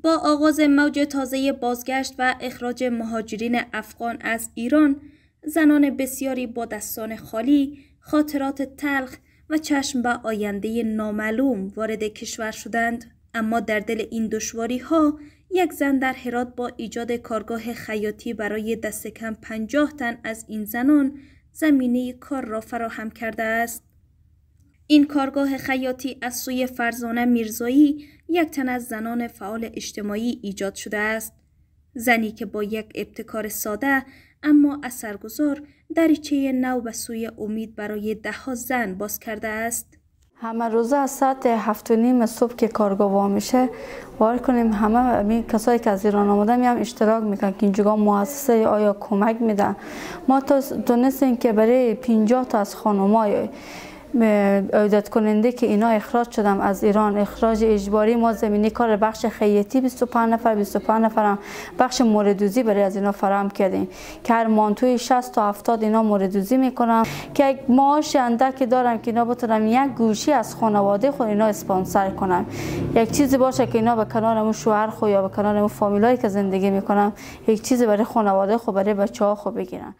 با آغاز موج تازه بازگشت و اخراج مهاجرین افغان از ایران، زنان بسیاری با دستان خالی، خاطرات تلخ و چشم به آینده نامعلوم وارد کشور شدند. اما در دل این دشواری‌ها، یک زن در هرات با ایجاد کارگاه خیاطی برای دست کم 50 تن از این زنان زمینه کار را فراهم کرده است. این کارگاه خیاطی از سوی فرزانه میرزایی، یک تن از زنان فعال اجتماعی ایجاد شده است. زنی که با یک ابتکار ساده اما اثرگذار دریچه نو به سوی امید برای ده‌ها زن باز کرده است. همه روزه از ساعت 7:30 صبح که کارگاه وا میشه، باور کنیم همه کسایی که از ایران آمدن هم اشتراک میکنن که اینجا مؤسسه آیا کمک میدن. ما تونستیم که برای 50 تا از خانمای عودت کننده که اینا اخراج شدم از ایران، اخراج اجباری، ما زمینی کار بخش خیاطی 25 نفر هم بخش موردوزی برای از اینا فراهم کردیم که هر مانتوی 60 تا 70 اینا موردوزی میکنم که یک معاش اندکی دارم که اینا بتونم یک گوشی از خانواده خود اینا اسپانسر کنم، یک چیزی باشه که اینا به کنار اون شوهر خو یا به کنار اون فامیلایی که زندگی میکنم یک چیزی برای خانواده خو، برای بچه‌ها خو بگیرن.